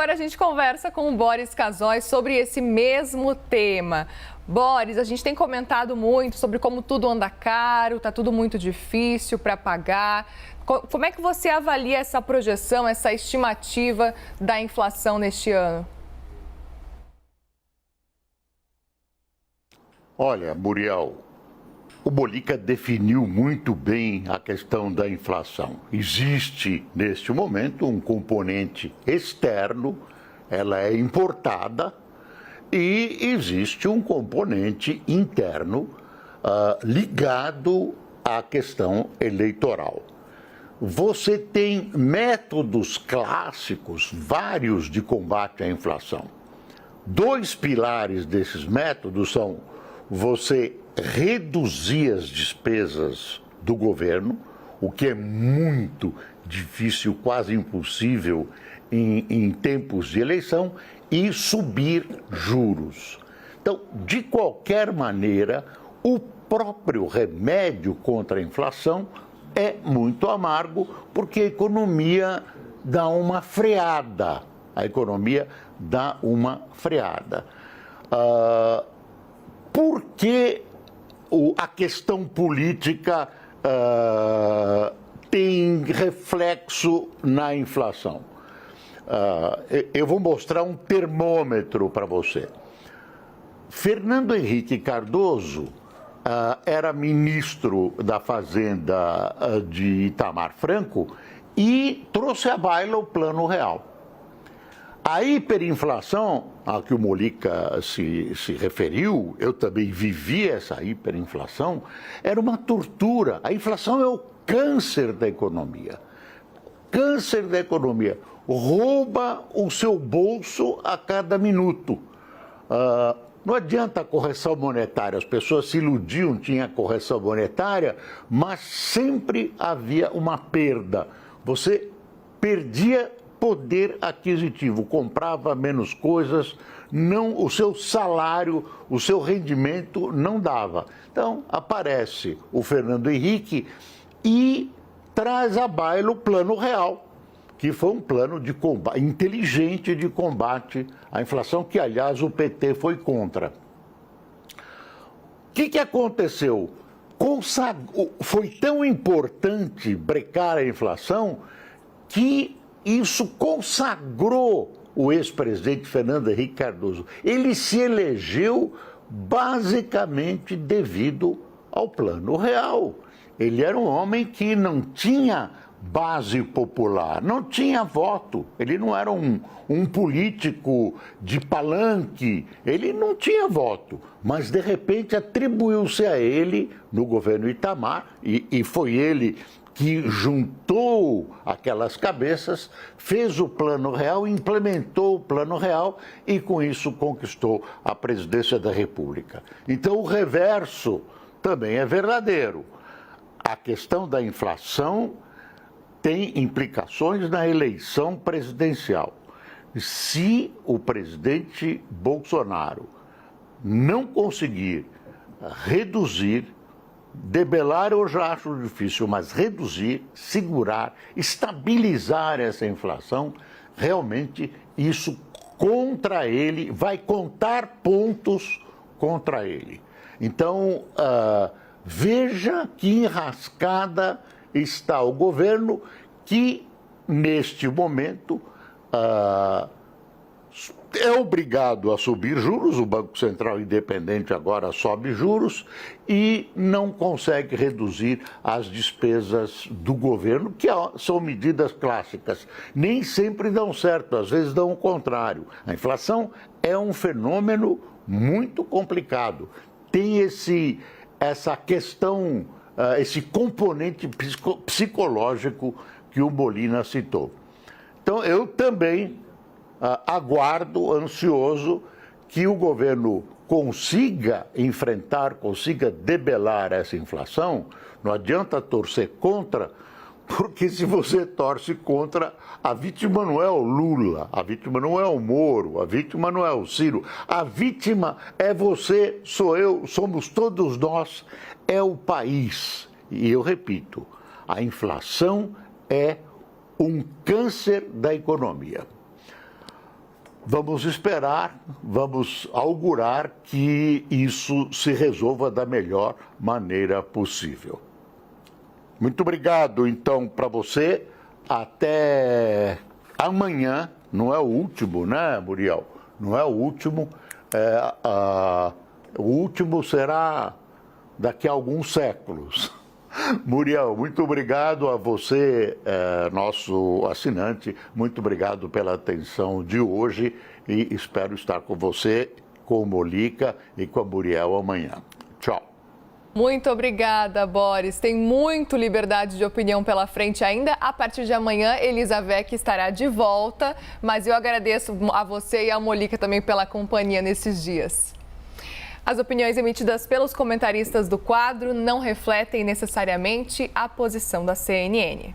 agora a gente conversa com o Boris Casoy sobre esse mesmo tema. Boris, a gente tem comentado muito sobre como tudo anda caro, está tudo muito difícil para pagar. Como é que você avalia essa projeção, essa estimativa da inflação neste ano? Olha, Muriel, o Bolica definiu muito bem a questão da inflação. Existe, neste momento, um componente externo, ela é importada, e existe um componente interno ligado à questão eleitoral. Você tem métodos clássicos, vários, de combate à inflação. Dois pilares desses métodos são você reduzir as despesas do governo, o que é muito difícil, quase impossível em tempos de eleição, e subir juros. Então, de qualquer maneira, o próprio remédio contra a inflação é muito amargo, porque a economia dá uma freada. A economia dá uma freada. Por que a questão política tem reflexo na inflação? Eu vou mostrar um termômetro para você. Fernando Henrique Cardoso era ministro da Fazenda de Itamar Franco e trouxe à baila o Plano Real. A hiperinflação a que o Bolica se referiu, eu também vivi essa hiperinflação, era uma tortura. A inflação é o câncer da economia. Câncer da economia. Rouba o seu bolso a cada minuto. Não adianta a correção monetária, as pessoas se iludiam, tinha correção monetária, mas sempre havia uma perda. Você perdia poder aquisitivo, comprava menos coisas, o seu salário, o seu rendimento não dava. Então aparece o Fernando Henrique e traz à baila o Plano Real, que foi um plano de combate, inteligente de combate à inflação, que, aliás, o PT foi contra. O que aconteceu? Foi tão importante brecar a inflação que isso consagrou o ex-presidente Fernando Henrique Cardoso. Ele se elegeu basicamente devido ao Plano Real. Ele era um homem que não tinha base popular, não tinha voto, ele não era um político de palanque, ele não tinha voto, mas de repente atribuiu-se a ele, no governo Itamar, e foi ele que juntou aquelas cabeças, fez o Plano Real, implementou o Plano Real e com isso conquistou a presidência da República. Então o reverso também é verdadeiro. A questão da inflação tem implicações na eleição presidencial. Se o presidente Bolsonaro não conseguir reduzir, debelar eu já acho difícil, mas reduzir, segurar, estabilizar essa inflação, realmente isso contra ele, vai contar pontos contra ele. Então, veja que enrascada está o governo que, neste momento, é obrigado a subir juros, o Banco Central Independente agora sobe juros e não consegue reduzir as despesas do governo, que são medidas clássicas. Nem sempre dão certo, às vezes dão o contrário. A inflação é um fenômeno muito complicado. Tem essa questão, esse componente psicológico que o Bolina citou. Então, eu também aguardo, ansioso, que o governo consiga enfrentar, consiga debelar essa inflação. Não adianta torcer contra, porque se você torce contra, a vítima não é o Lula, a vítima não é o Moro, a vítima não é o Ciro, a vítima é você, sou eu, somos todos nós, é o país. E eu repito, a inflação é um câncer da economia. vamos esperar, vamos augurar que isso se resolva da melhor maneira possível. Muito obrigado, então, para você. Até amanhã. Não é o último, né, Muriel? Não é o último. O último será daqui a alguns séculos. Muriel, muito obrigado a você, nosso assinante. Muito obrigado pela atenção de hoje e espero estar com você, com o Molica e com a Muriel amanhã. Tchau. Muito obrigada, Boris. Tem muito liberdade de opinião pela frente ainda. A partir de amanhã, Elizavec estará de volta, mas eu agradeço a você e a Molica também pela companhia nesses dias. As opiniões emitidas pelos comentaristas do quadro não refletem necessariamente a posição da CNN.